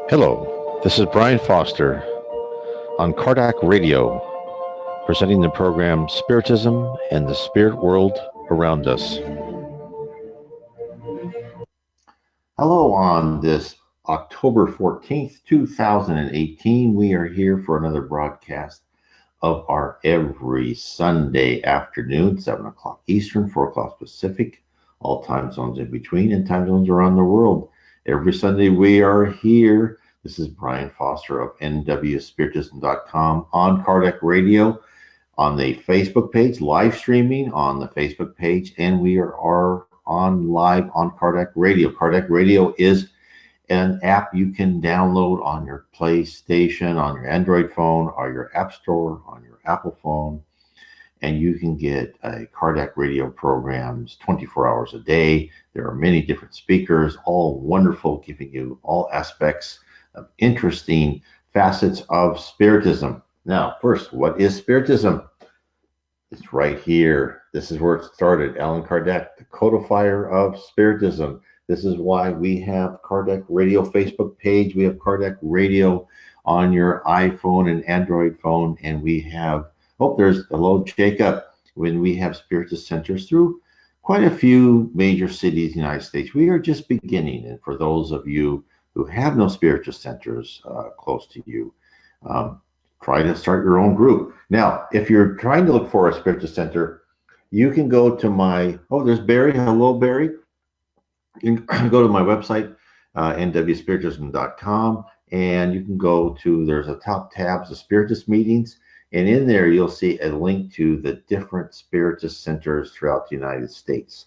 Hello, this is Brian Foster on Cardac Radio, presenting the program Spiritism and the Spirit World Around Us. Hello, on this October 14th, 2018, we are here for another broadcast of our every Sunday afternoon, 7 o'clock Eastern, 4 o'clock Pacific, all time zones in between, and time zones around the world. Every Sunday we are here. This is Brian Foster of nwspiritism.com on Cardac Radio, on the Facebook page, live streaming on the Facebook page, and we are on live on Cardac Radio. Cardac Radio is an app you can download on your PlayStation, on your Android phone, or your App Store, on your Apple phone, and you can get Cardac Radio programs 24 hours a day. There are many different speakers, all wonderful, giving you all aspects of interesting facets of Spiritism. Now, first, what is Spiritism? It's right here. This is where it started. Allan Kardec, the codifier of Spiritism. This is why we have Cardac Radio Facebook page. We have Cardac Radio on your iPhone and Android phone. And we have, hello, Jacob. When we have Spiritist centers through quite a few major cities in the United States. We are just beginning. And for those of you who have no Spiritist centers close to you, try to start your own group. Now, if you're trying to look for a Spiritist center, you can go to there's Barry. Hello, Barry. You can go to my website, nwspiritism.com, and you can go to, there's a top tabs of Spiritist meetings, and in there you'll see a link to the different Spiritist centers throughout the United States.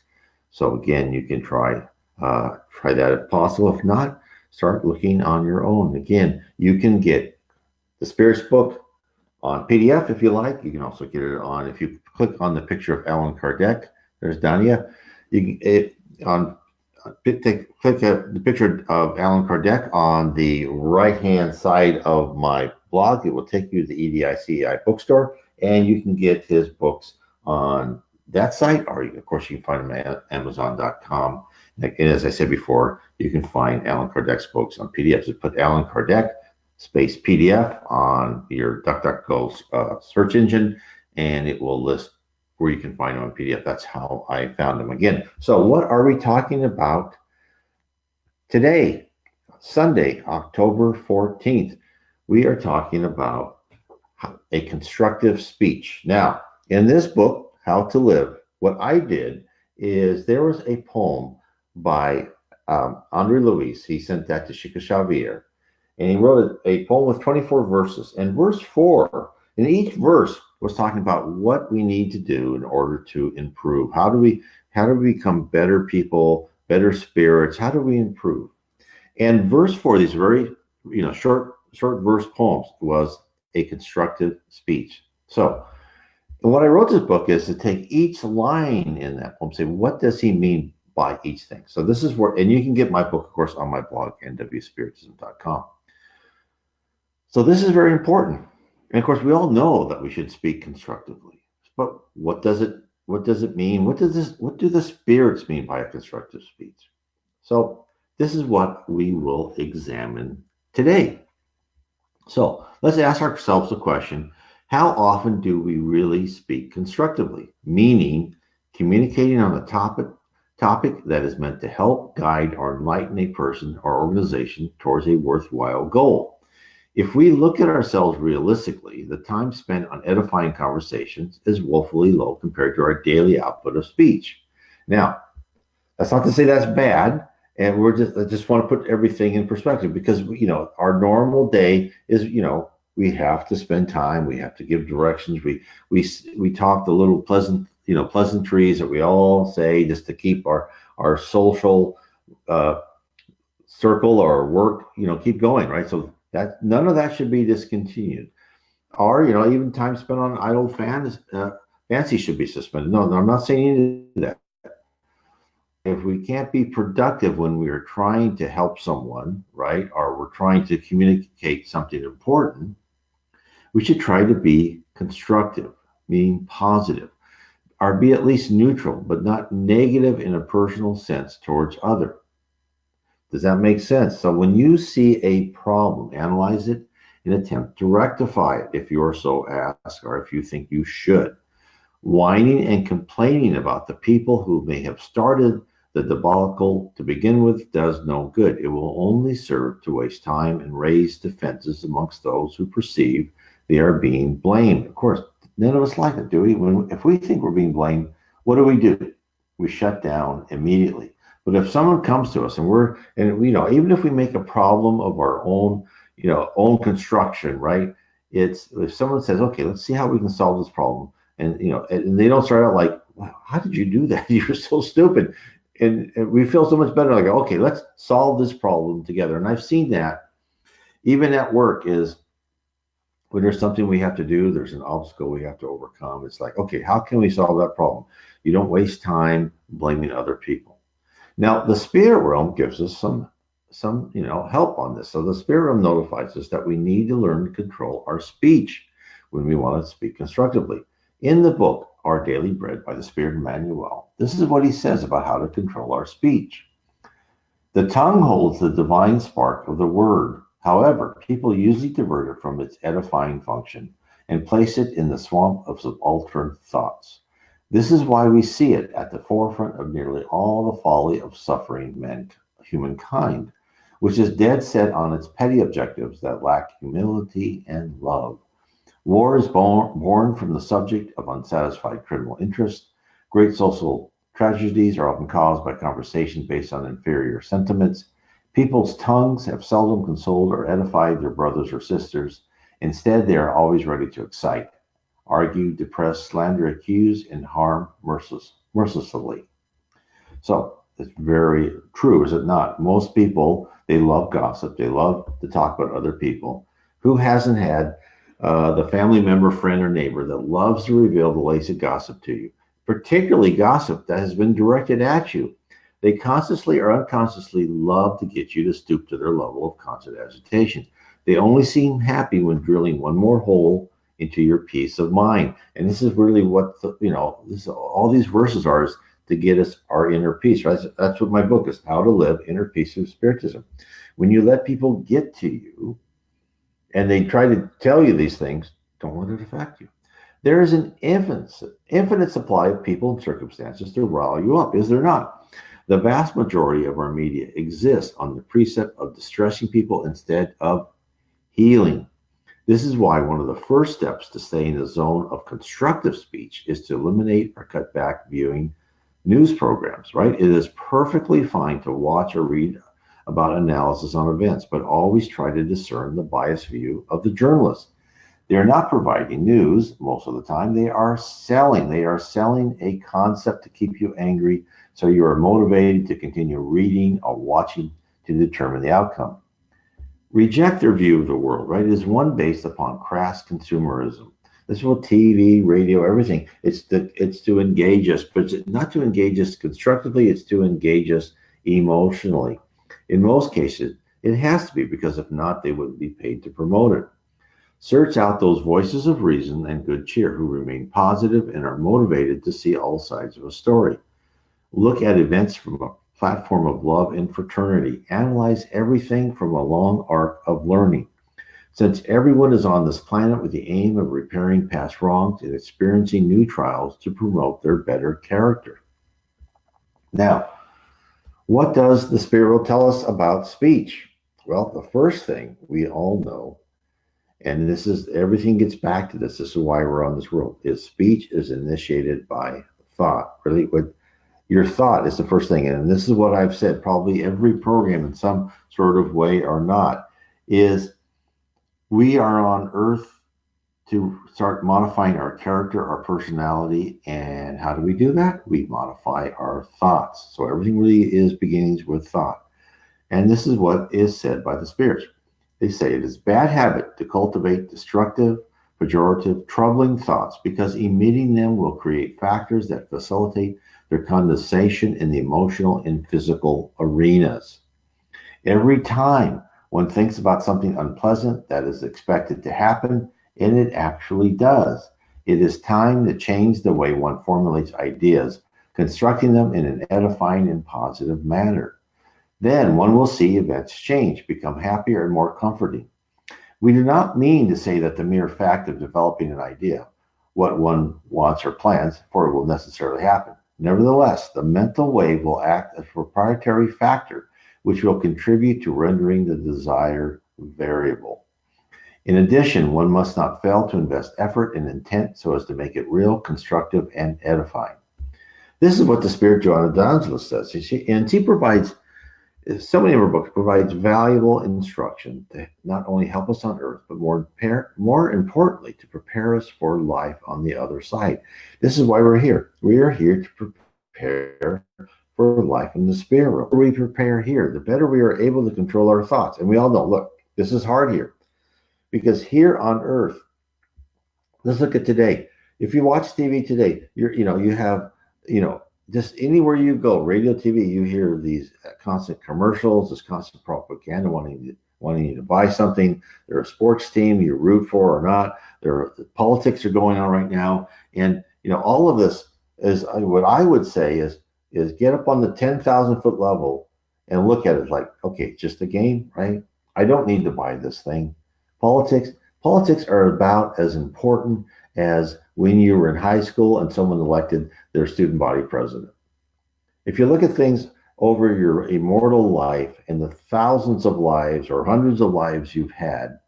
So again, you can try that if possible. If not, start looking on your own. Again, you can get the Spirits book on PDF if you like. You can also get it on, if you click on the picture of Allan Kardec, there's Dania. Click the picture of Allan Kardec on the right-hand side of my blog. It will take you to the EDICEI bookstore, and you can get his books on that site, or of course you can find them at Amazon.com. And as I said before, you can find Allan Kardec's books on PDF. So put Allan Kardec space PDF on your DuckDuckGo search engine, and it will list where you can find them on PDF. That's how I found them again. So what are we talking about today? Sunday, October 14th. We are talking about a constructive speech. Now, in this book, How to Live, what I did is there was a poem by Andre Luis. He sent that to Chico Xavier, and he wrote a poem with 24 verses. And verse 4, in each verse, was talking about what we need to do in order to improve. How do we become better people, better spirits? How do we improve? And verse 4, these very short verse poems, was a constructive speech. So what I wrote this book is to take each line in that poem, say, what does he mean by each thing? So this is where, and you can get my book, of course, on my blog, nwspiritism.com. So this is very important. And of course, we all know that we should speak constructively. But what does it mean? What do the spirits mean by a constructive speech? So this is what we will examine today. So let's ask ourselves the question, how often do we really speak constructively? Meaning communicating on a topic that is meant to help, guide, or enlighten a person or organization towards a worthwhile goal. If we look at ourselves realistically, the time spent on edifying conversations is woefully low compared to our daily output of speech. Now, that's not to say that's bad, and I just want to put everything in perspective, because our normal day is we have to spend time, we have to give directions, we talk the little pleasantries that we all say just to keep our social circle or work keep going, right? So that none of that should be discontinued, or even time spent on idle fancy should be suspended. No, I'm not saying any of that. If we can't be productive when we are trying to help someone, right, or we're trying to communicate something important, we should try to be constructive, meaning positive, or be at least neutral, but not negative in a personal sense towards other. Does that make sense? So when you see a problem, analyze it and attempt to rectify it if you're so asked or if you think you should. Whining and complaining about the people who may have started the debacle to begin with does no good. It will only serve to waste time and raise defenses amongst those who perceive they are being blamed. Of course, none of us like it, do we? If we think we're being blamed, what do? We shut down immediately. But if someone comes to us even if we make a problem of our own, own construction, right? It's if someone says, okay, let's see how we can solve this problem. And they don't start out like, wow, how did you do that? You're so stupid. And we feel so much better. Like, okay, let's solve this problem together. And I've seen that even at work is when there's something we have to do, there's an obstacle we have to overcome. It's like, okay, how can we solve that problem? You don't waste time blaming other people. Now, the spirit realm gives us some help on this. So the spirit realm notifies us that we need to learn to control our speech when we want to speak constructively. In the book, Our Daily Bread by the Spirit Emmanuel, this is what he says about how to control our speech. The tongue holds the divine spark of the word. However, people usually divert it from its edifying function and place it in the swamp of subaltern thoughts. This is why we see it at the forefront of nearly all the folly of suffering humankind, which is dead set on its petty objectives that lack humility and love. War is born from the subject of unsatisfied criminal interest. Great social tragedies are often caused by conversations based on inferior sentiments. People's tongues have seldom consoled or edified their brothers or sisters. Instead, they are always ready to excite, argue, depress, slander, accuse, and harm mercilessly. So it's very true, is it not? Most people, they love gossip. They love to talk about other people. Who hasn't had the family member, friend, or neighbor that loves to reveal the latest gossip to you, particularly gossip that has been directed at you? They consciously or unconsciously love to get you to stoop to their level of constant agitation. They only seem happy when drilling one more hole into your peace of mind. And this is really what all these verses are, is to get us our inner peace, right? That's what my book is, How to Live Inner Peace Through Spiritism. When you let people get to you and they try to tell you these things, don't let it affect you. There is an infinite supply of people and circumstances to rile you up, is there not? The vast majority of our media exists on the precept of distressing people instead of healing. This is why one of the first steps to stay in the zone of constructive speech is to eliminate or cut back viewing news programs, right? It is perfectly fine to watch or read about analysis on events, but always try to discern the biased view of the journalist. They are not providing news most of the time. They are selling. They are selling a concept to keep you angry, so you are motivated to continue reading or watching to determine the outcome. Reject their view of the world, right? It is one based upon crass consumerism. This is what TV, radio, everything. It's to engage us, but it's not to engage us constructively. It's to engage us emotionally. In most cases, it has to be, because if not, they wouldn't be paid to promote it. Search out those voices of reason and good cheer who remain positive and are motivated to see all sides of a story. Look at events from a platform of love and fraternity. Analyze everything from a long arc of learning. Since everyone is on this planet with the aim of repairing past wrongs and experiencing new trials to promote their better character. Now, what does the Spirit tell us about speech? Well, the first thing we all know, and this is, everything gets back to this is why we're on this world, is speech is initiated by thought. Really, what your thought is the first thing. And this is what I've said probably every program in some sort of way or not, is we are on earth to start modifying our character, our personality. And how do we do that? We modify our thoughts. So everything really is beginnings with thought. And this is what is said by the spirits. They say it is bad habit to cultivate destructive, pejorative, troubling thoughts, because emitting them will create factors that facilitate their condensation in the emotional and physical arenas. Every time one thinks about something unpleasant that is expected to happen, and it actually does, it is time to change the way one formulates ideas, constructing them in an edifying and positive manner. Then one will see events change, become happier and more comforting. We do not mean to say that the mere fact of developing an idea, what one wants or plans for it, will necessarily happen. Nevertheless, the mental wave will act as a proprietary factor which will contribute to rendering the desired variable. In addition, one must not fail to invest effort and intent so as to make it real, constructive, and edifying. This is what the Spirit Joanna D'Angelo says. And she provides, so many of her books provides valuable instruction to not only help us on earth, but more importantly, to prepare us for life on the other side. This is why we're here. We are here to prepare for life in the spirit world. The better we prepare here, the better we are able to control our thoughts. And we all know, look, this is hard here. Because here on earth, let's look at today. If you watch TV today, you have, just anywhere you go, radio, TV, you hear these constant commercials, this constant propaganda wanting you to buy something. They're a sports team you root for or not. Politics are going on right now, and all of this is what I would say is get up on the 10,000-foot level and look at it like, okay, just a game, right? I don't need to buy this thing. Politics are about as important as when you were in high school and someone elected their student body president. If you look at things over your immortal life and the thousands of lives or hundreds of lives you've had,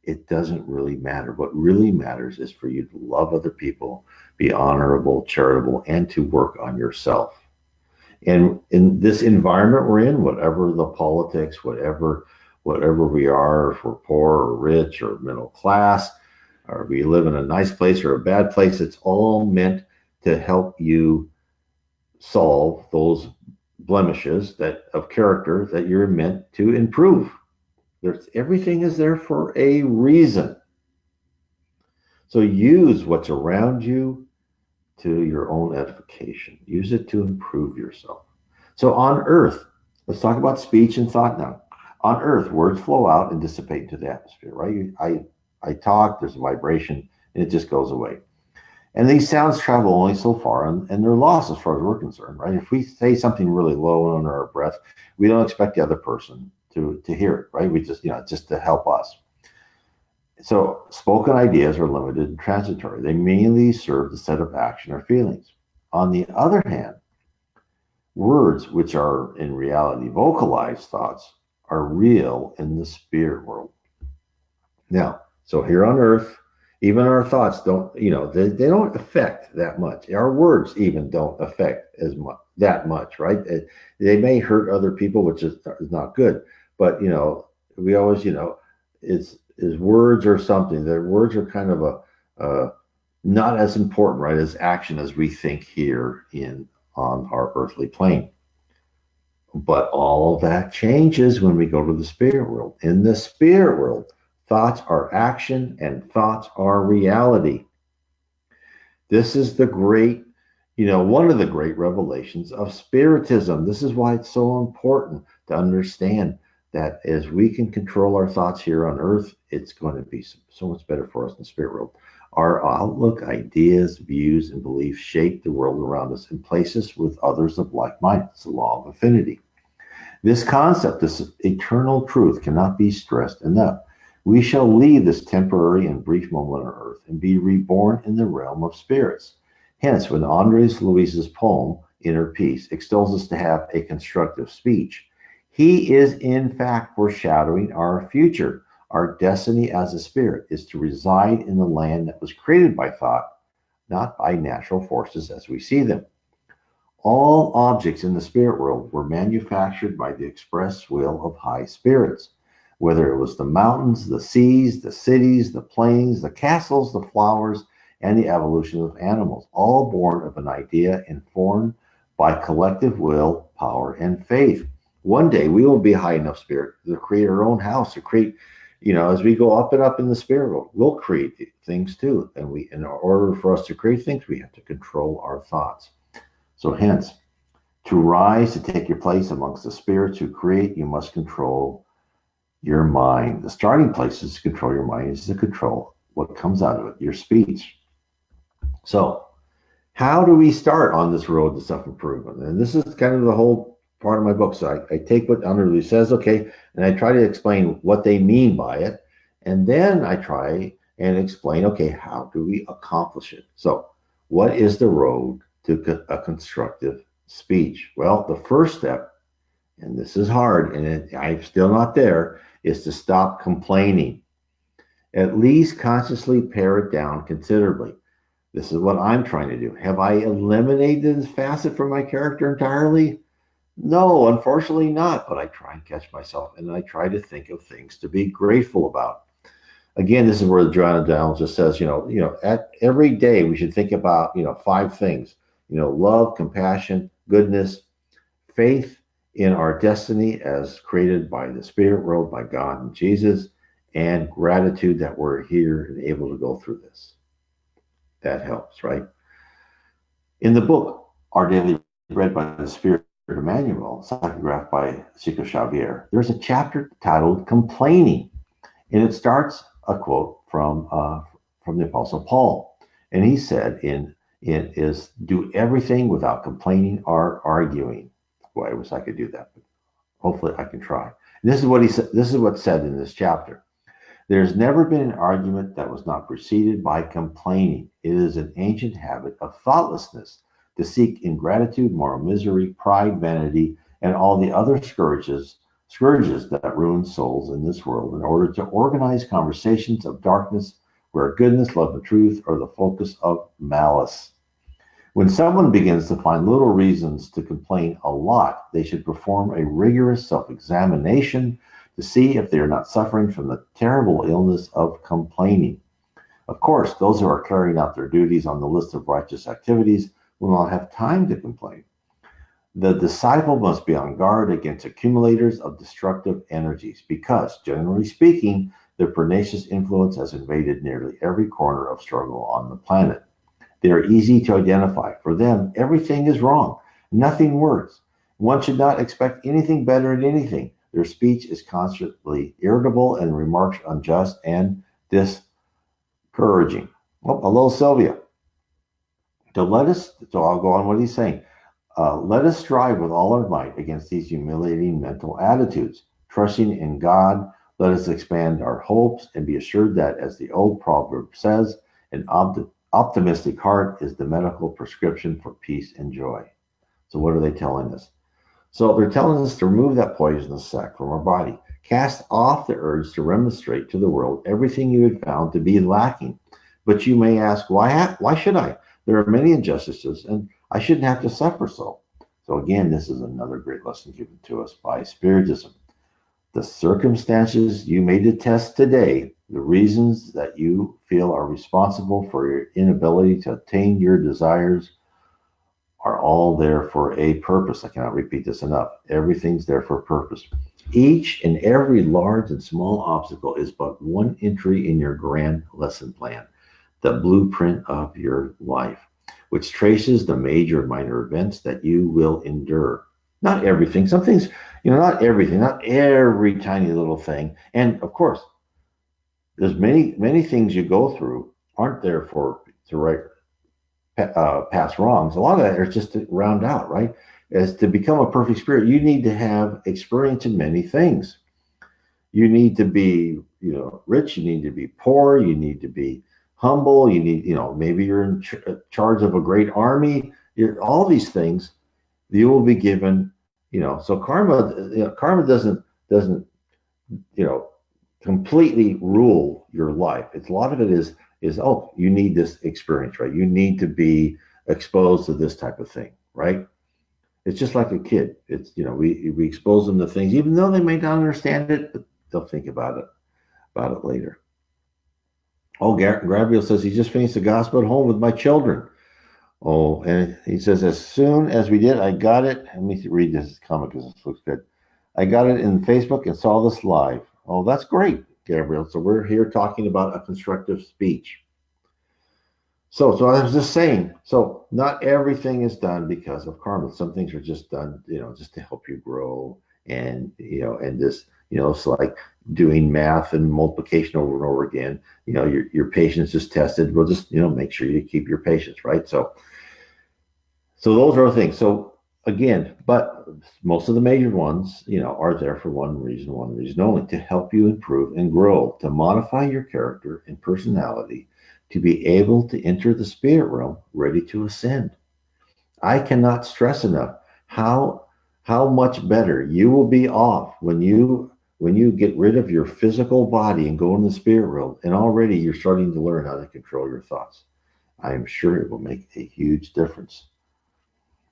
it doesn't really matter. What really matters is for you to love other people, be honorable, charitable, and to work on yourself. And in this environment we're in, whatever the politics, whatever we are, if we're poor or rich or middle class, or we live in a nice place or a bad place, it's all meant to help you solve those blemishes of character that you're meant to improve. Everything is there for a reason. So use what's around you to your own edification. Use it to improve yourself. So on earth, let's talk about speech and thought now. On earth, words flow out and dissipate into the atmosphere, right? I talk, there's a vibration, and it just goes away. And these sounds travel only so far, and they're lost as far as we're concerned, right? If we say something really low under our breath, we don't expect the other person to hear it, right? We just, just to help us. So spoken ideas are limited and transitory. They mainly serve to set up action or feelings. On the other hand, words, which are in reality vocalized thoughts, are real in the spirit world. Now, so here on earth, even our thoughts don't, they don't affect that much. Our words even don't affect that much, right? They may hurt other people, which is not good. But, we always, is words or something. Their words are kind of not as important, right, as action as we think here on our earthly plane. But all of that changes when we go to the spirit world. In the spirit world, thoughts are action and thoughts are reality. This is the great, one of the great revelations of Spiritism. This is why it's so important to understand that as we can control our thoughts here on earth, it's going to be so much better for us in the spirit world. Our outlook, ideas, views, and beliefs shape the world around us and place us with others of like mind. It's the law of affinity. This concept, this eternal truth, cannot be stressed enough. We shall leave this temporary and brief moment on earth and be reborn in the realm of spirits. Hence, when Andres Luiz's poem, Inner Peace, extols us to have a constructive speech, he is in fact foreshadowing our future. Our destiny as a spirit is to reside in the land that was created by thought, not by natural forces as we see them. All objects in the spirit world were manufactured by the express will of high spirits, whether it was the mountains, the seas, the cities, the plains, the castles, the flowers, and the evolution of animals, all born of an idea informed by collective will, power, and faith. One day we will be high enough spirit to create our own house, to create, as we go up and up in the spirit world, we'll create things too. And in order for us to create things, we have to control our thoughts. So hence, to rise, to take your place amongst the spirits who create, you must control your mind. The starting place is to control your mind, is to control what comes out of it, your speech. So how do we start on this road to self-improvement? And this is kind of the whole part of my book. So I take what Underly says, okay, and I try to explain what they mean by it. And then I try and explain, okay, how do we accomplish it? So what is the road to a constructive speech? Well, the first step, and this is hard, and I'm still not there, is to stop complaining. At least consciously pare it down considerably. This is what I'm trying to do. Have I eliminated this facet from my character entirely? No, unfortunately not, but I try and catch myself and I try to think of things to be grateful about. Again, this is where the John Donald just says, at every day we should think about, 5 things, love, compassion, goodness, faith in our destiny as created by the spirit world, by God and Jesus, and gratitude that we're here and able to go through this. That helps, right? In the book, Our Daily Bread by the Spirit Emmanuel, psychographed by Chico Xavier, there's a chapter titled Complaining. And it starts a quote from the Apostle Paul. And he said, do everything without complaining or arguing. Boy, I wish I could do that, but hopefully I can try. And this is what he said. This is what's said in this chapter. There's never been an argument that was not preceded by complaining. It is an ancient habit of thoughtlessness to seek ingratitude, moral misery, pride, vanity, and all the other scourges that ruin souls in this world in order to organize conversations of darkness where goodness, love, and truth are the focus of malice. When someone begins to find little reasons to complain a lot, they should perform a rigorous self-examination to see if they are not suffering from the terrible illness of complaining. Of course, those who are carrying out their duties on the list of righteous activities will not have time to complain. The disciple must be on guard against accumulators of destructive energies because, generally speaking, their pernicious influence has invaded nearly every corner of struggle on the planet. They are easy to identify. For them, everything is wrong. Nothing works. One should not expect anything better in anything. Their speech is constantly irritable and remarks unjust and discouraging. Oh, hello, Sylvia. So I'll go on what he's saying. Let us strive with all our might against these humiliating mental attitudes. Trusting in God, let us expand our hopes and be assured that, as the old proverb says, an optimistic heart is the medical prescription for peace and joy. So what are they telling us? So they're telling us to remove that poisonous sac from our body. Cast off the urge to remonstrate to the world everything you had found to be lacking. But you may ask, why should I? There are many injustices, and I shouldn't have to suffer so. So again, this is another great lesson given to us by Spiritism. The circumstances you may detest today, the reasons that you feel are responsible for your inability to attain your desires, are all there for a purpose. I cannot repeat this enough. Everything's there for a purpose. Each and every large and small obstacle is but one entry in your grand lesson plan, the blueprint of your life, which traces the major and minor events that you will endure. Not everything. Some things, not everything, not every tiny little thing. And of course, there's many things you go through aren't there to right past wrongs. A lot of that is just to round out, right? As to become a perfect spirit, you need to have experience in many things. You need to be, rich. You need to be poor. You need to be humble. You need, maybe you're in charge of a great army. All these things you will be given. So karma doesn't completely rule your life. It's a lot of it is you need this experience, right? You need to be exposed to this type of thing, right? It's just like a kid. It's we expose them to things, even though they may not understand it, but they'll think about it later. Oh, Gabriel says he just finished the gospel at home with my children. Oh, and he says, as soon as we did, I got it. Let me read this comment because this looks good. I got it in Facebook and saw this live. Oh, that's great, Gabriel. So we're here talking about a constructive speech. So I was just saying, so not everything is done because of karma. Some things are just done, just to help you grow. And, and this, it's like doing math and multiplication over and over again. Your patience is tested. We'll just, make sure you keep your patience, right? So those are the things. So again, but most of the major ones, are there for one reason only, to help you improve and grow, to modify your character and personality, to be able to enter the spirit realm ready to ascend. I cannot stress enough how how much better you will be off when you get rid of your physical body and go in the spirit realm, and already you're starting to learn how to control your thoughts. I am sure it will make a huge difference.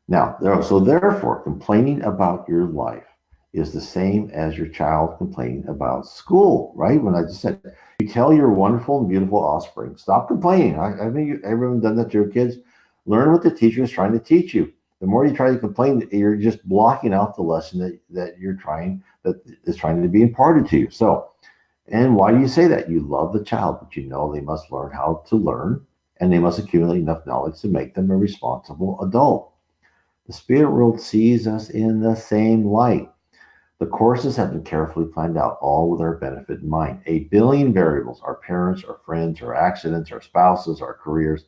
Now, so therefore, complaining about your life is the same as your child complaining about school, right? When I just said, you tell your wonderful and beautiful offspring, stop complaining. I think everyone done that to your kids. Learn what the teacher is trying to teach you. The more you try to complain, you're just blocking out the lesson that is trying to be imparted to you. So, and why do you say that? You love the child, but you know they must learn how to learn, and they must accumulate enough knowledge to make them a responsible adult. The spirit world sees us in the same light. The courses have been carefully planned out, all with our benefit in mind. A billion variables, our parents, our friends, our accidents, our spouses, our careers,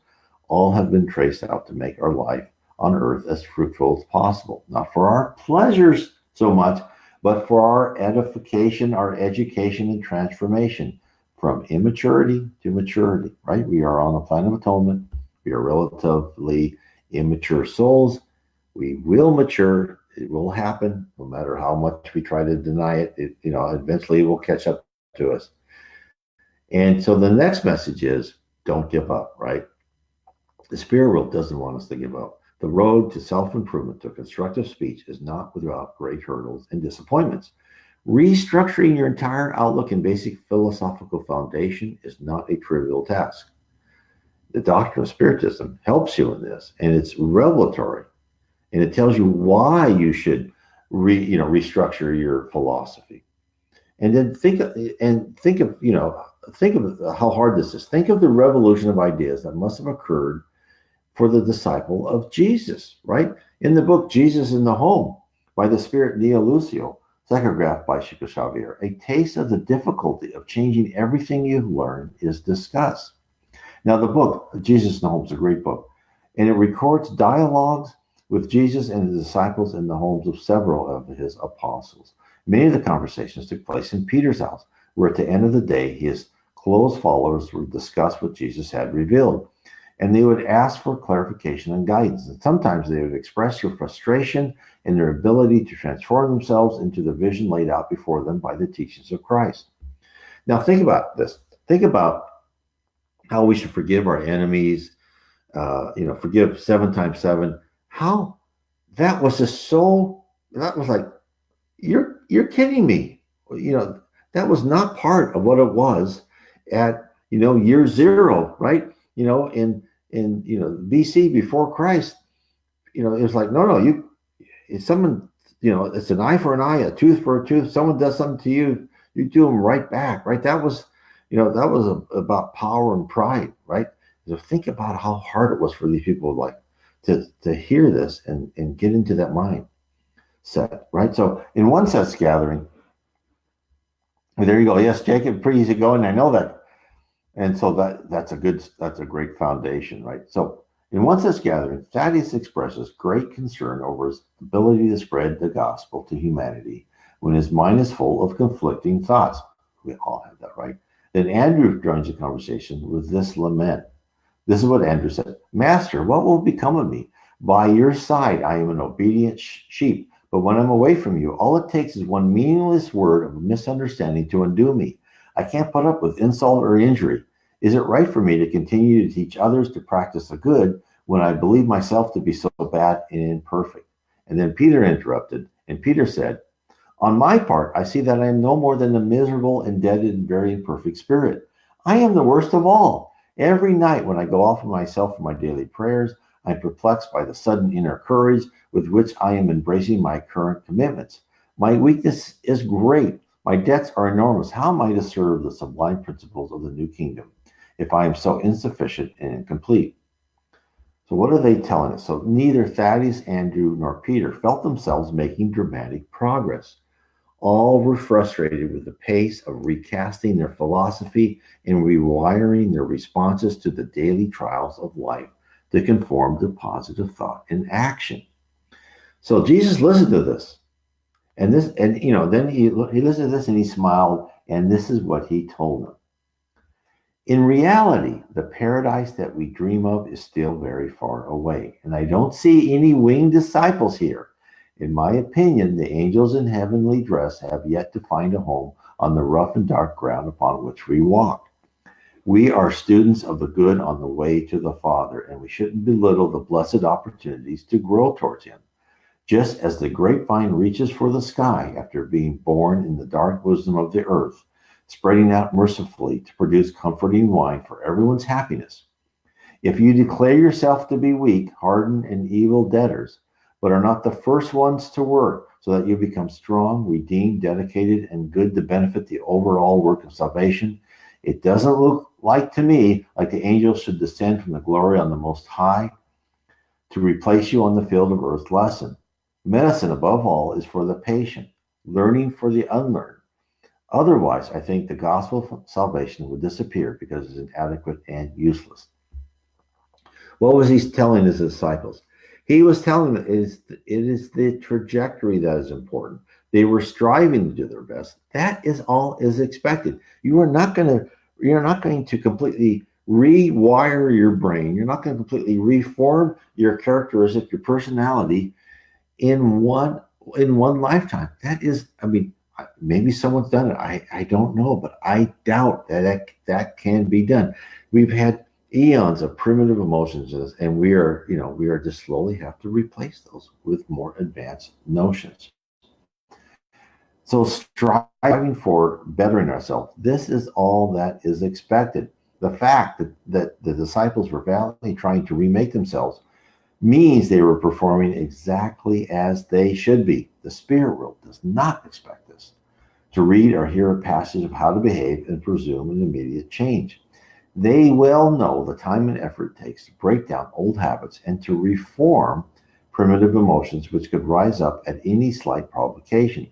all have been traced out to make our life on earth as fruitful as possible. Not for our pleasures so much, but for our edification, our education, and transformation from immaturity to maturity, right? We are on the planet of atonement. We are relatively immature souls. We will mature. It will happen, no matter how much we try to deny it. Eventually it will catch up to us. And so the next message is don't give up, right? The spirit world doesn't want us to give up. The road to self improvement, to constructive speech, is not without great hurdles and disappointments. Restructuring your entire outlook and basic philosophical foundation is not a trivial task. The doctrine of Spiritism helps you in this, and it's revelatory, and it tells you why you should restructure your philosophy. And then think of how hard this is. Think of the revolution of ideas that must have occurred for the disciple of Jesus, right? In the book Jesus in the Home by the spirit Neo Lucio, psychographed by Chico Xavier, a taste of the difficulty of changing everything you've learned is discussed. Now, the book Jesus in the Home is a great book, and it records dialogues with Jesus and the disciples in the homes of several of his apostles. Many of the conversations took place in Peter's house, where at the end of the day, his close followers would discuss what Jesus had revealed, and they would ask for clarification and guidance. And sometimes they would express their frustration in their ability to transform themselves into the vision laid out before them by the teachings of Christ. Now, think about this. Think about how we should forgive our enemies, forgive 7 times 7. How that was just so, that was like, you're kidding me. That was not part of what it was at, year zero, right? In BC, before Christ, it was like, no, if someone, it's an eye for an eye, a tooth for a tooth. Someone does something to you, you do them right back, right? That was about power and pride, right? So think about how hard it was for these people, like, to hear this and get into that mind set, right? So in one such gathering, there you go. Yes, Jacob, pretty easy going. I know that. And so that's a great foundation, right? So in one such gathering, Thaddeus expresses great concern over his ability to spread the gospel to humanity when his mind is full of conflicting thoughts. We all have that, right? Then Andrew joins the conversation with this lament. This is what Andrew said: Master, what will become of me? By your side, I am an obedient sheep. But when I'm away from you, all it takes is one meaningless word of misunderstanding to undo me. I can't put up with insult or injury. Is it right for me to continue to teach others to practice the good when I believe myself to be so bad and imperfect? And then Peter interrupted, and Peter said, on my part, I see that I am no more than a miserable, indebted, and very imperfect spirit. I am the worst of all. Every night when I go off of myself for my daily prayers, I am perplexed by the sudden inner courage with which I am embracing my current commitments. My weakness is great. My debts are enormous. How am I to serve the sublime principles of the new kingdom if I am so insufficient and incomplete? So what are they telling us? So neither Thaddeus, Andrew, nor Peter felt themselves making dramatic progress. All were frustrated with the pace of recasting their philosophy and rewiring their responses to the daily trials of life to conform to positive thought and action. So Jesus listened to this, then he listened to this and he smiled, and this is what he told them. In reality, the paradise that we dream of is still very far away, and I don't see any winged disciples here. In my opinion, the angels in heavenly dress have yet to find a home on the rough and dark ground upon which we walk. We are students of the good on the way to the Father, and we shouldn't belittle the blessed opportunities to grow towards Him. Just as the grapevine reaches for the sky after being born in the dark bosom of the earth, spreading out mercifully to produce comforting wine for everyone's happiness. If you declare yourself to be weak, hardened, and evil debtors, but are not the first ones to work so that you become strong, redeemed, dedicated, and good to benefit the overall work of salvation, it doesn't look like to me like the angels should descend from the glory on the Most High to replace you on the field of earth's lesson. Medicine, above all, is for the patient, learning for the unlearned. Otherwise, I think the gospel of salvation would disappear because it's inadequate and useless. What was he telling his disciples? He was telling them it is the trajectory that is important. They were striving to do their best. That is all is expected. You're not going to completely rewire your brain. You're not going to completely reform your characteristic, your personality in one lifetime. That is, maybe someone's done it. I don't know, but I doubt that can be done. We've had eons of primitive emotions, and we are just slowly have to replace those with more advanced notions. So striving for bettering ourselves, this is all that is expected. The fact that the disciples were valiantly trying to remake themselves means they were performing exactly as they should be. The spirit world does not expect us to read or hear a passage of how to behave and presume an immediate change. They well know the time and effort it takes to break down old habits and to reform primitive emotions which could rise up at any slight provocation.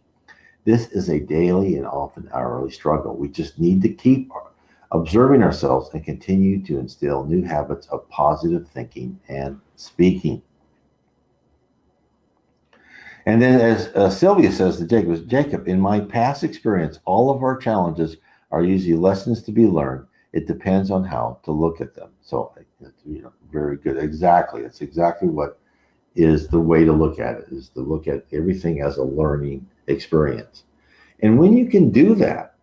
This is a daily and often hourly struggle. We just need to keep observing ourselves and continue to instill new habits of positive thinking and speaking. And then, as Sylvia says to Jacob, in my past experience, all of our challenges are usually lessons to be learned. It depends on how to look at them. So, very good. Exactly. It's exactly what is the way to look at it, is to look at everything as a learning experience. And when you can do that,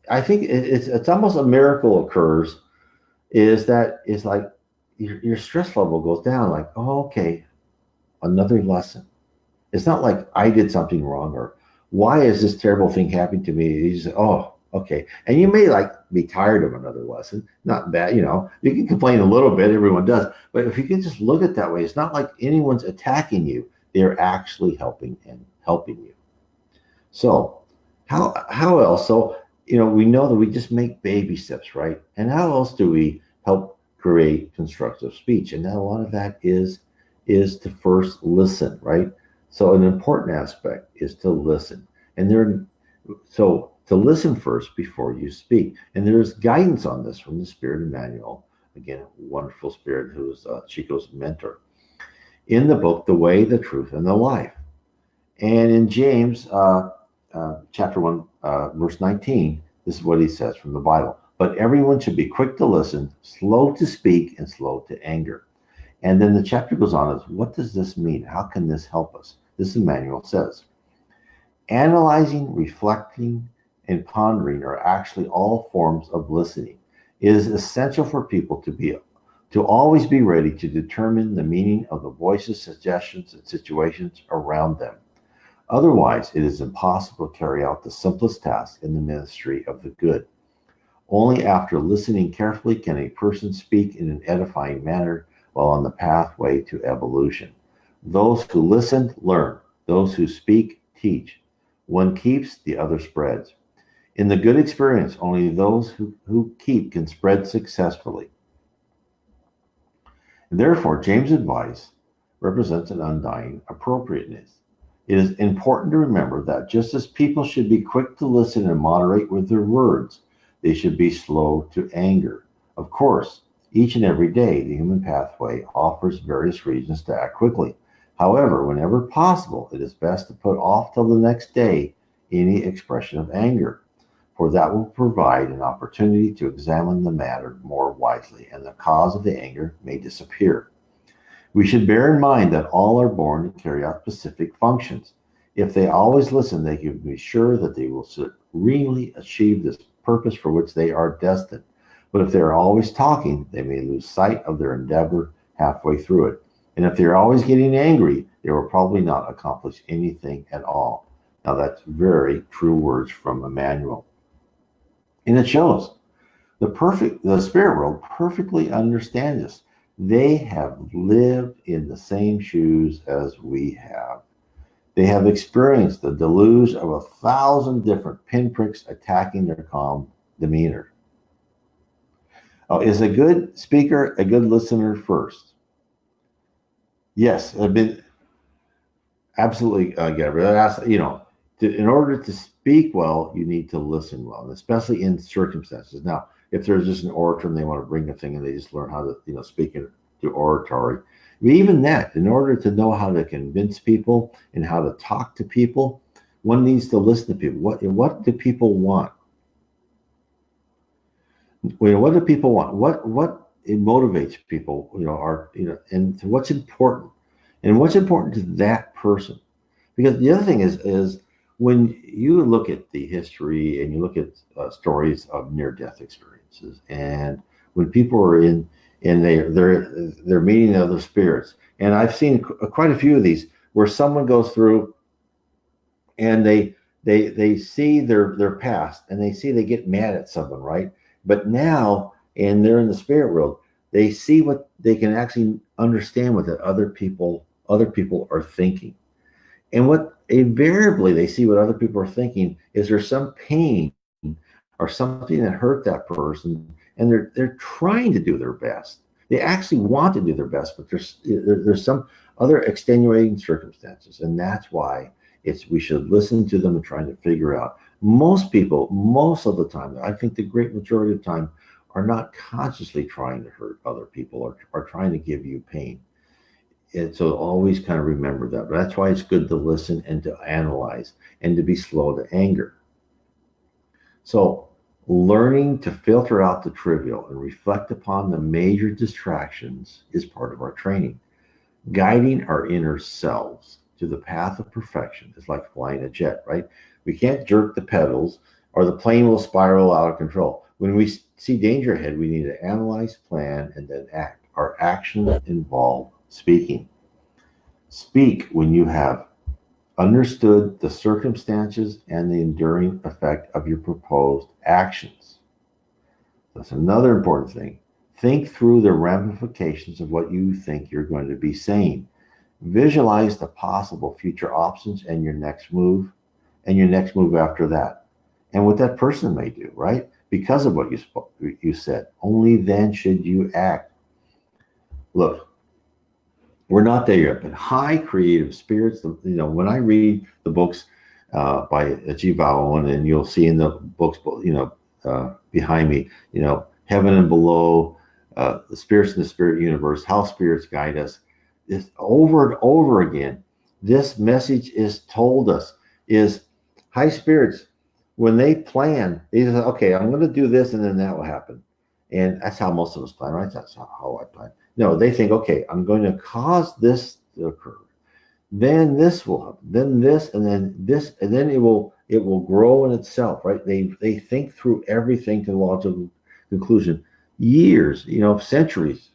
I think it's almost a miracle occurs, is that it's like your stress level goes down, like, oh, okay, another lesson. It's not like I did something wrong or why is this terrible thing happening to me? You say, oh, okay. And you may be tired of another lesson. Not bad, you can complain a little bit, everyone does. But if you can just look at it that way, it's not like anyone's attacking you. They're actually helping you. So how else? So, we know that we just make baby steps, right? And how else do we help create constructive speech? And a lot of that is to first listen, right? So an important aspect is to listen. So to listen first before you speak. And there's guidance on this from the Spirit Emmanuel, again, a wonderful spirit who is Chico's mentor, in the book, The Way, the Truth, and the Life. And in James chapter 1, verse 19, this is what he says from the Bible. But everyone should be quick to listen, slow to speak, and slow to anger. And then the chapter goes on as, what does this mean? How can this help us? This Emmanuel says, analyzing, reflecting, and pondering are actually all forms of listening. It is essential for people to always be ready to determine the meaning of the voices, suggestions, and situations around them. Otherwise, it is impossible to carry out the simplest task in the ministry of the good. Only after listening carefully can a person speak in an edifying manner while on the pathway to evolution. Those who listen, learn. Those who speak, teach. One keeps, the other spreads. In the good experience, only those who keep can spread successfully. Therefore, James' advice represents an undying appropriateness. It is important to remember that just as people should be quick to listen and moderate with their words, they should be slow to anger. Of course, each and every day, the human pathway offers various reasons to act quickly. However, whenever possible, it is best to put off till the next day any expression of anger, for that will provide an opportunity to examine the matter more wisely, and the cause of the anger may disappear. We should bear in mind that all are born to carry out specific functions. If they always listen, they can be sure that they will serenely achieve this purpose for which they are destined. But if they are always talking, they may lose sight of their endeavor halfway through it. And if they're always getting angry, they will probably not accomplish anything at all. Now, that's very true words from Emmanuel. And it shows the spirit world perfectly understands this. They have lived in the same shoes as we have. They have experienced the deluge of 1,000 different pinpricks attacking their calm demeanor. Oh, is a good speaker a good listener first? Yes, I've been absolutely, Gabriel. In order to speak well, you need to listen well, and especially in circumstances. Now, if there's just an orator and they want to bring a thing and they just learn how to, speak to oratory, even that, in order to know how to convince people and how to talk to people, one needs to listen to people. What do people want? What do people want? What it motivates people? And what's important, and what's important to that person. Because the other thing is when you look at the history and you look at stories of near-death experiences, and when people are in and they're meeting other spirits, and I've seen quite a few of these where someone goes through and they see their past, and they get mad at someone, right? But now, and they're in the spirit world, they see what they can actually understand what the other people are thinking. And what invariably they see what other people are thinking is there's some pain or something that hurt that person, and they're trying to do their best. They actually want to do their best, but there's some other extenuating circumstances, and that's why we should listen to them and try to figure out. Most people, most of the time, I think the great majority of the time, are not consciously trying to hurt other people or are trying to give you pain. And so always kind of remember that. But that's why it's good to listen and to analyze and to be slow to anger. So learning to filter out the trivial and reflect upon the major distractions is part of our training. Guiding our inner selves to the path of perfection is like flying a jet, right? We can't jerk the pedals or the plane will spiral out of control. When we see danger ahead, we need to analyze, plan, and then act. Our actions involve speaking. Speak when you have understood the circumstances and the enduring effect of your proposed actions. That's another important thing. Think through the ramifications of what you think you're going to be saying. Visualize the possible future options and your next move after that, and what that person may do, right? Because of what you said. Only then should you act. Look, we're not there yet, but high creative spirits, when I read the books by G. Vaughn, and you'll see in the books, behind me, Heaven and Below, the spirits in the spirit universe, how spirits guide us, is over and over again. This message is told us is high spirits, when they plan, they say, okay, I'm going to do this, and then that will happen. And that's how most of us plan, right? That's how I plan. No, they think, okay, I'm going to cause this to occur. Then this will happen. Then this, and then this, and then it will grow in itself, right? They think through everything to the logical conclusion. Years, centuries,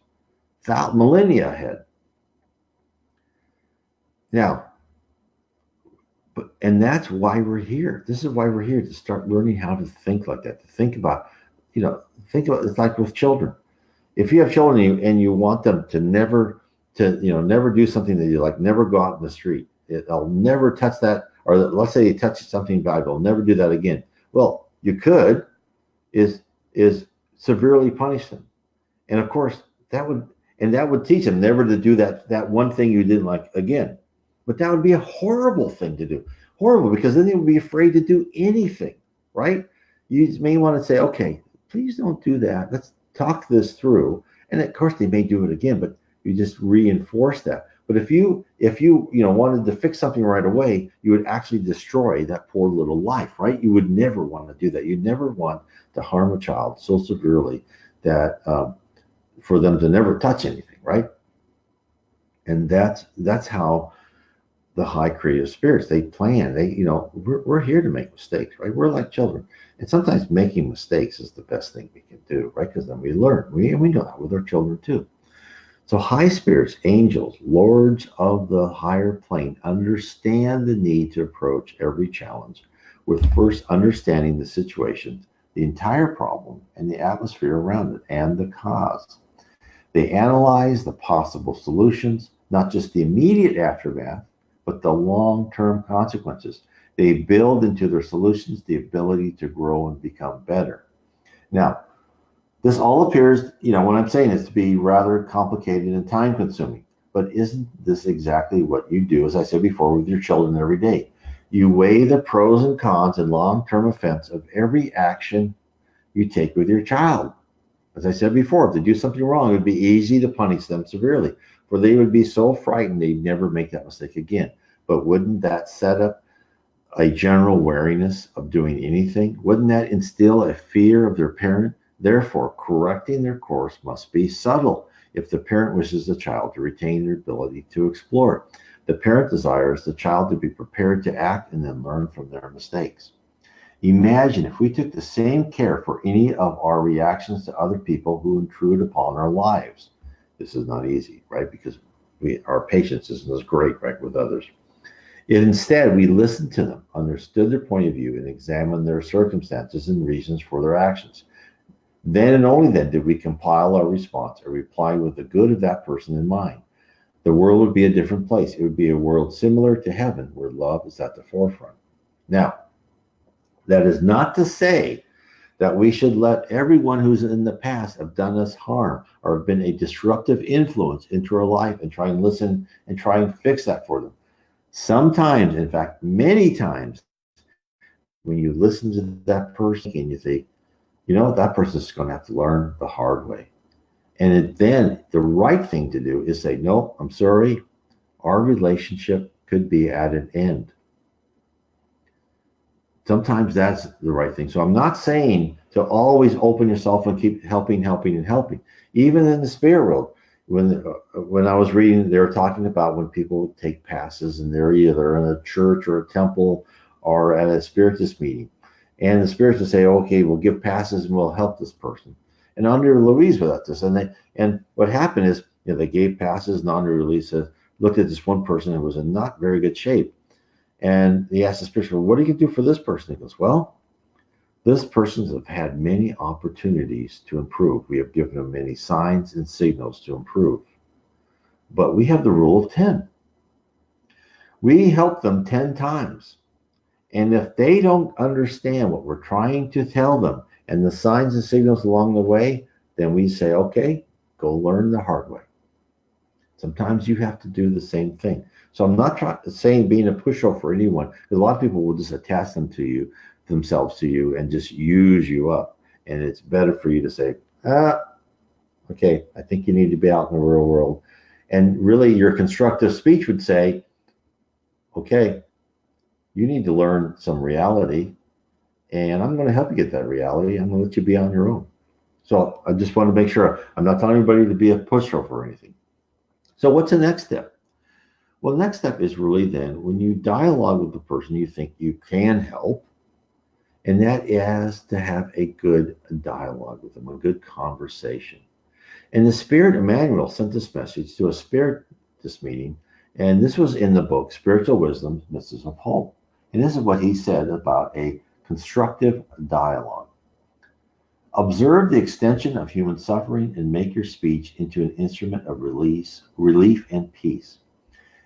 millennia ahead. Now, and that's why we're here. This is why we're here, to start learning how to think like that, to think about it's like with children. If you have children and you want them to never do something that you like, never go out in the street, they'll never touch that, or let's say they touch something valuable, never do that again. Well, you could is severely punish them. And of course, that would teach them never to do that one thing you didn't like again. But that would be a horrible thing to do. Horrible, because then they would be afraid to do anything, right? You may want to say, okay, please don't do that. Let's talk this through. And of course, they may do it again, but you just reinforce that. But if you wanted to fix something right away, you would actually destroy that poor little life, right? You would never want to do that. You'd never want to harm a child so severely that for them to never touch anything, right? And that's how the high creative spirits, they plan. We're here to make mistakes, right? We're like children, and sometimes making mistakes is the best thing we can do, right? Because then we learn. We know that with our children too. So high spirits, angels, lords of the higher plane, understand the need to approach every challenge with first understanding the situation, the entire problem, and the atmosphere around it, and the cause. They analyze the possible solutions, not just the immediate aftermath, but the long-term consequences. They build into their solutions the ability to grow and become better. Now, this all appears, what I'm saying is to be rather complicated and time consuming. But isn't this exactly what you do, as I said before, with your children every day? You weigh the pros and cons and long-term effects of every action you take with your child. As I said before, if they do something wrong, it would be easy to punish them severely, for they would be so frightened they'd never make that mistake again. But wouldn't that set up a general wariness of doing anything? Wouldn't that instill a fear of their parent? Therefore, correcting their course must be subtle if the parent wishes the child to retain their ability to explore. The parent desires the child to be prepared to act and then learn from their mistakes. Imagine if we took the same care for any of our reactions to other people who intrude upon our lives. This is not easy, right? Because our patience isn't as great, right, with others. If instead we listened to them, understood their point of view, and examined their circumstances and reasons for their actions, then and only then did we compile our response or reply with the good of that person in mind. The world would be a different place. It would be a world similar to heaven, where love is at the forefront. Now, that is not to say that we should let everyone who's in the past have done us harm or have been a disruptive influence into our life and try and listen and try and fix that for them. Sometimes, in fact, many times, when you listen to that person and you think, that person's going to have to learn the hard way. And then the right thing to do is say, no, I'm sorry, our relationship could be at an end. Sometimes that's the right thing. So I'm not saying to always open yourself and keep helping. Even in the spirit world, when I was reading, they were talking about when people take passes and they're either in a church or a temple or at a spiritist meeting. And the spirits will say, okay, we'll give passes and we'll help this person. And Andre Louise was at this. And what happened is, they gave passes, and Andre Louise looked at this one person who was in not very good shape. And he asked the spirit, well, what do you do for this person? He goes, well, this person has had many opportunities to improve. We have given them many signs and signals to improve. But we have the rule of 10. We help them 10 times. And if they don't understand what we're trying to tell them and the signs and signals along the way, then we say, okay, go learn the hard way. Sometimes you have to do the same thing. So I'm not saying being a pushover for anyone, because a lot of people will just attach themselves to you and just use you up. And it's better for you to say, okay, I think you need to be out in the real world. And really your constructive speech would say, okay, you need to learn some reality, and I'm going to help you get that reality. I'm going to let you be on your own. So I just want to make sure I'm not telling anybody to be a pushover or anything. So what's the next step? Well, the next step is really then when you dialogue with the person you think you can help, and that is to have a good dialogue with them, a good conversation. And the Spirit Emmanuel sent this message to a spiritist meeting, and this was in the book, Spiritual Wisdom, Mysteries of Hope. And this is what he said about a constructive dialogue. Observe the extension of human suffering and make your speech into an instrument of relief, and peace.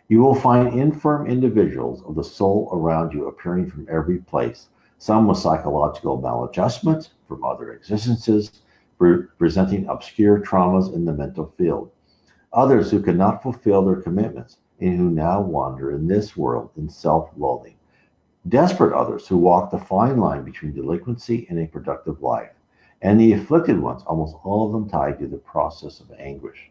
You will find infirm individuals of the soul around you appearing from every place, some with psychological maladjustments from other existences, presenting obscure traumas in the mental field. Others who could not fulfill their commitments and who now wander in this world in self-loathing. Desperate others who walk the fine line between delinquency and a productive life. And the afflicted ones, almost all of them tied to the process of anguish.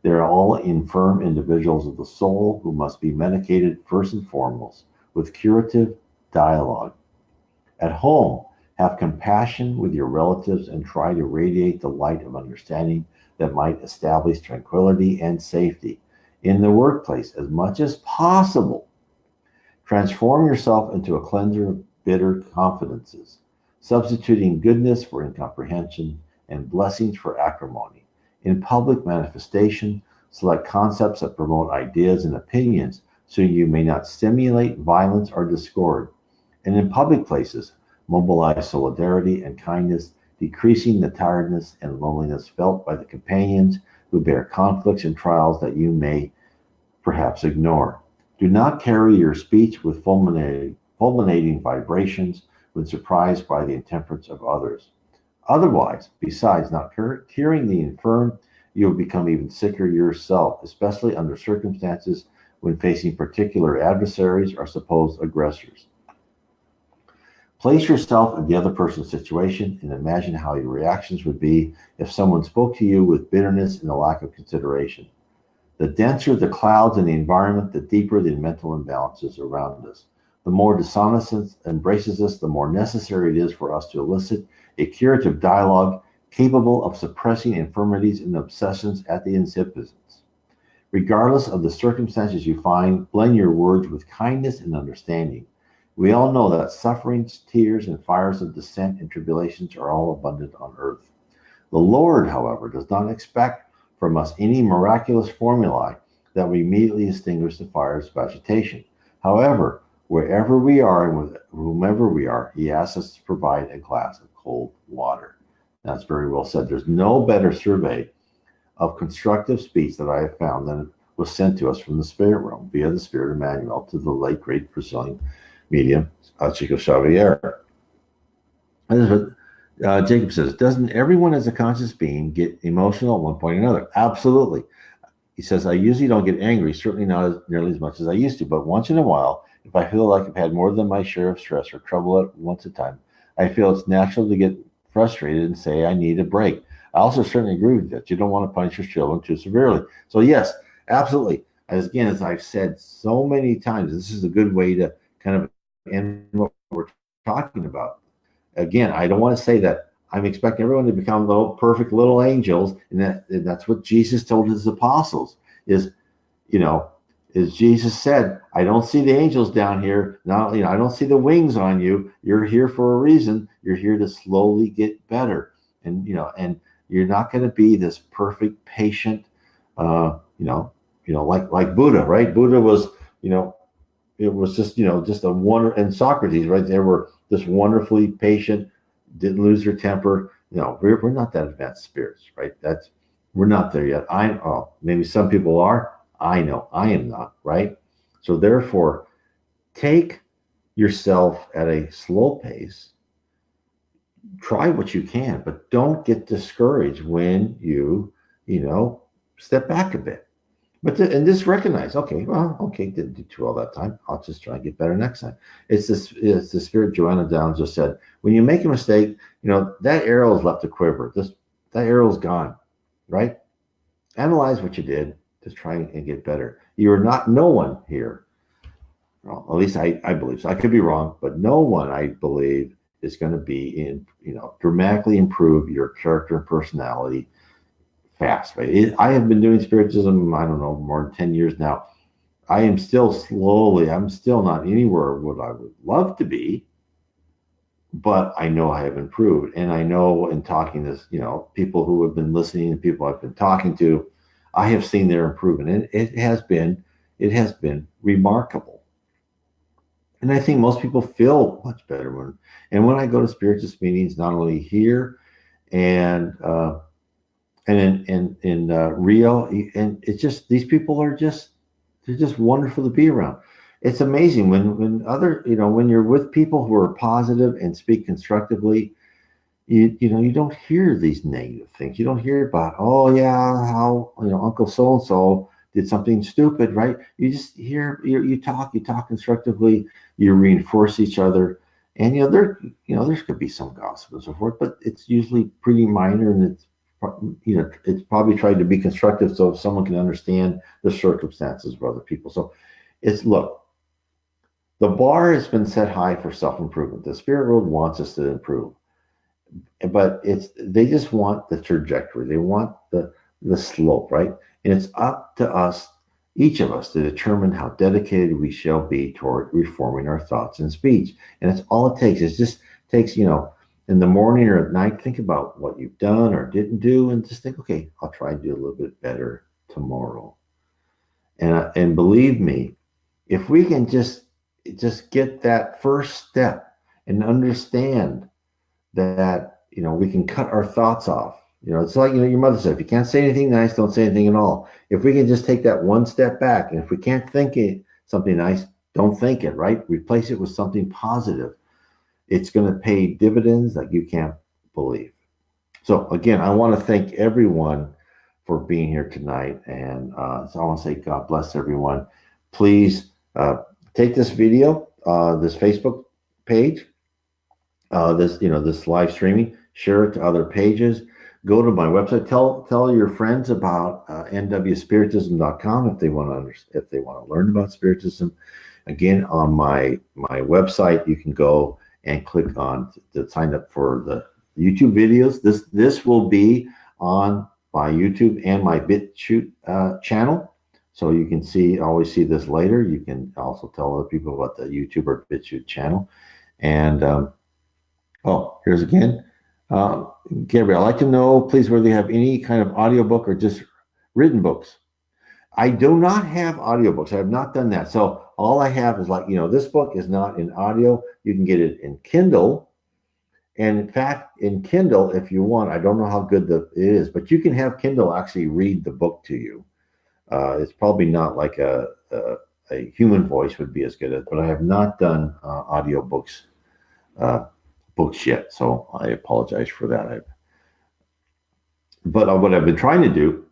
They're all infirm individuals of the soul who must be medicated first and foremost with curative dialogue. At home, have compassion with your relatives and try to radiate the light of understanding that might establish tranquility and safety. In the workplace, as much as possible, transform yourself into a cleanser of bitter confidences, substituting goodness for incomprehension and blessings for acrimony. In public manifestation, select concepts that promote ideas and opinions so you may not stimulate violence or discord. And in public places, mobilize solidarity and kindness, decreasing the tiredness and loneliness felt by the companions who bear conflicts and trials that you may perhaps ignore. Do not carry your speech with fulminating vibrations when surprised by the intemperance of others. Otherwise, besides not curing the infirm, you will become even sicker yourself, especially under circumstances when facing particular adversaries or supposed aggressors. Place yourself in the other person's situation and imagine how your reactions would be if someone spoke to you with bitterness and a lack of consideration. The denser the clouds in the environment, the deeper the mental imbalances around us. The more dissonance embraces us, the more necessary it is for us to elicit a curative dialogue capable of suppressing infirmities and obsessions at the incipient. Regardless of the circumstances you find, blend your words with kindness and understanding. We all know that sufferings, tears, and fires of dissent and tribulations are all abundant on earth. The Lord, however, does not expect from us any miraculous formulae that we immediately extinguish the fires of agitation. However, wherever we are and with whomever we are, he asks us to provide a glass of cold water. That's very well said. There's no better survey of constructive speech that I have found than was sent to us from the spirit realm via the Spirit Emmanuel to the late great Brazilian medium, Chico Xavier. This is what Jacob says, doesn't everyone as a conscious being get emotional at one point or another? Absolutely. He says, I usually don't get angry, certainly not nearly as much as I used to, but once in a while, if I feel like I've had more than my share of stress or trouble at once a time, I feel it's natural to get frustrated and say I need a break. I also certainly agree with that. You don't want to punish your children too severely. So yes, absolutely. As I've said so many times, this is a good way to kind of end what we're talking about. Again, I don't want to say that I'm expecting everyone to become little perfect little angels, and that's what Jesus told his apostles. Is Jesus said, I don't see the angels down here. I don't see the wings on you. You're here for a reason. You're here to slowly get better, and you're not going to be this perfect patient, like Buddha, right? Buddha was, it was just a wonder, and Socrates, right? They were just wonderfully patient, didn't lose their temper. We're not that advanced spirits, right? We're not there yet. Maybe some people are. I know I am not, right? So therefore, take yourself at a slow pace. Try what you can, but don't get discouraged when you step back a bit. And just recognize, didn't do too well that time. I'll just try and get better next time. It's the spirit Joanna Downs just said. When you make a mistake, that arrow is left to quiver. That arrow's gone, right? Analyze what you did. Just try and get better. You are not no one here. Well, at least I believe so. I could be wrong, but no one, I believe, is going to be dramatically improve your character and personality fast. Right? I have been doing Spiritism, I don't know, more than 10 years now. I'm still not anywhere what I would love to be, but I know I have improved. And I know in talking to, people who have been listening and people I've been talking to, I have seen their improvement. And it has been remarkable. And I think most people feel much better when I go to Spiritist meetings, not only here and in Rio, and it's just, these people they're just wonderful to be around. It's amazing when you're with people who are positive and speak constructively, you don't hear these negative things. You don't hear about, how Uncle so and so did something stupid, right? You just hear you talk constructively, you reinforce each other, and there could be some gossip and so forth, but it's usually pretty minor and it's it's probably tried to be constructive so someone can understand the circumstances of other people. So look, the bar has been set high for self-improvement. The spirit world wants us to improve, but they just want the trajectory. They want the slope, right? And it's up to us, each of us, to determine how dedicated we shall be toward reforming our thoughts and speech. And it's all it takes. It just takes, in the morning or at night, think about what you've done or didn't do, and just think, okay, I'll try and do a little bit better tomorrow. And believe me, if we can just get that first step and understand that we can cut our thoughts off. It's like your mother said, if you can't say anything nice, don't say anything at all. If we can just take that one step back, and if we can't think something nice, don't think it, right? Replace it with something positive. It's going to pay dividends that you can't believe. So again, I want to thank everyone for being here tonight, and so I want to say God bless everyone. Please take this video, this Facebook page, this live streaming, share it to other pages. Go to my website. Tell your friends about nwspiritism.com if they want to learn about Spiritism. Again, on my website, you can go and click on to sign up for the YouTube videos. This will be on my YouTube and my BitChute channel, so you can always see this later. You can also tell other people about the YouTube or BitChute channel. And here's again. Gabriel, I'd like to know, please, whether you have any kind of audiobook or just written books. I do not have audiobooks. I have not done that. So all I have is this book is not in audio. You can get it in Kindle. And in fact, in Kindle, if you want, I don't know how good it is, but you can have Kindle actually read the book to you. It's probably not like a human voice would be as good as, but I have not done audiobooks books yet, so I apologize for that. But what I've been trying to do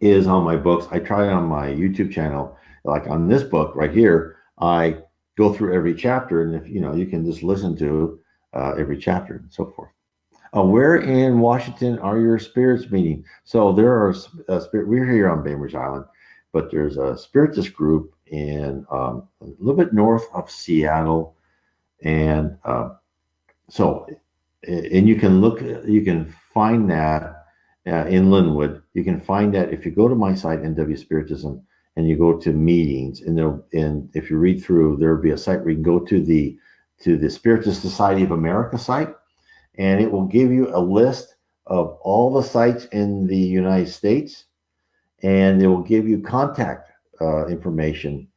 is on my books, I try on my YouTube channel, like on this book right here, I go through every chapter, and if you can just listen to every chapter and so forth. Where in Washington are your spirits meeting? So there are we're here on Bainbridge Island, but there's a spiritist group in a little bit north of Seattle, and and you can find that in Linwood. You can find that if you go to my site, NW Spiritism, and you go to meetings, and if you read through, there'll be a site where you can go to the Spiritist Society of America site, and it will give you a list of all the sites in the United States, and it will give you contact information.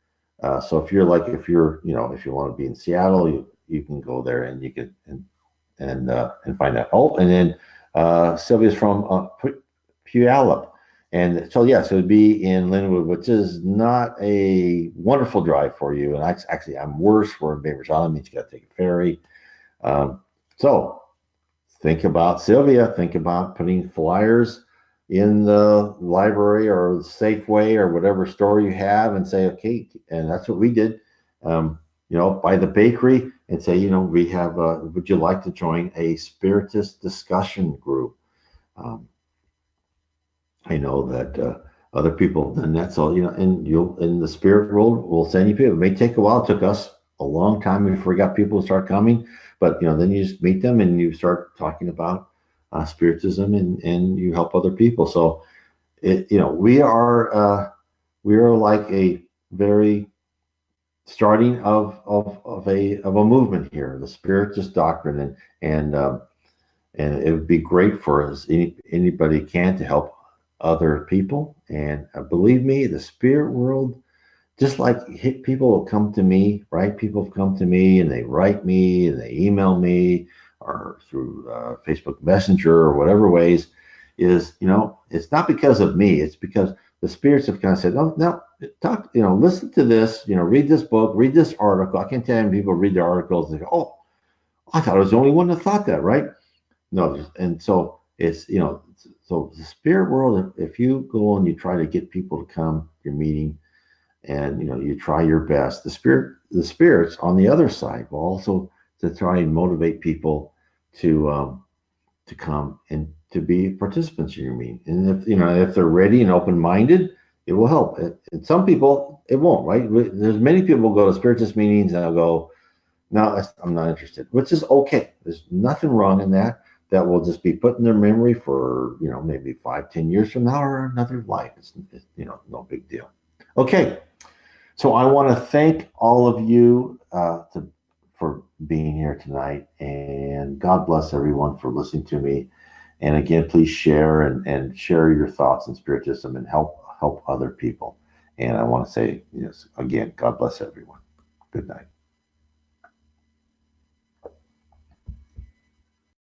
So if you want to be in Seattle, you can go there and you can and find that. Oh, and then Sylvia's from Puyallup, and so yes, it would be in Linwood, which is not a wonderful drive for you. And actually, I'm worse. We're in Bainbridge Island, means you got to take a ferry. So think about Sylvia. Think about putting flyers in the library or Safeway or whatever store you have, and say, okay, and that's what we did. By the bakery, and say, we have, would you like to join a spiritist discussion group? I know that other people have done that. So, and in the spirit world, we'll send you people. It may take a while. It took us a long time before we got people to start coming, but, then you just meet them and you start talking about Spiritism, and you help other people. So, we are like a very starting of a movement here, the Spiritist doctrine, and it would be great for us, anybody can, to help other people. And believe me, the spirit world, just like people will come to me, right? People have come to me and they write me and they email me or through Facebook Messenger or whatever ways, is, it's not because of me. It's because the spirits have kind of said, oh, no, listen to this, read this book, read this article. I can't tell you people read the articles and they go, oh, I thought I was the only one that thought that, right? No, and so it's, so the spirit world, if you go and you try to get people to come to your meeting, and you try your best, the spirits on the other side will also to try and motivate people to come and to be participants in your meeting. And if they're ready and open-minded, it will help. And some people, it won't, right? There's many people who go to Spiritist meetings and they'll go, no, I'm not interested, which is okay. There's nothing wrong in that. That will just be put in their memory for, maybe 5, 10 years from now or another life. It's no big deal. Okay. So I want to thank all of you for being here tonight, and God bless everyone for listening to me. And again, please share and share your thoughts on Spiritism and help other people. And I want to say, again, God bless everyone. Good night.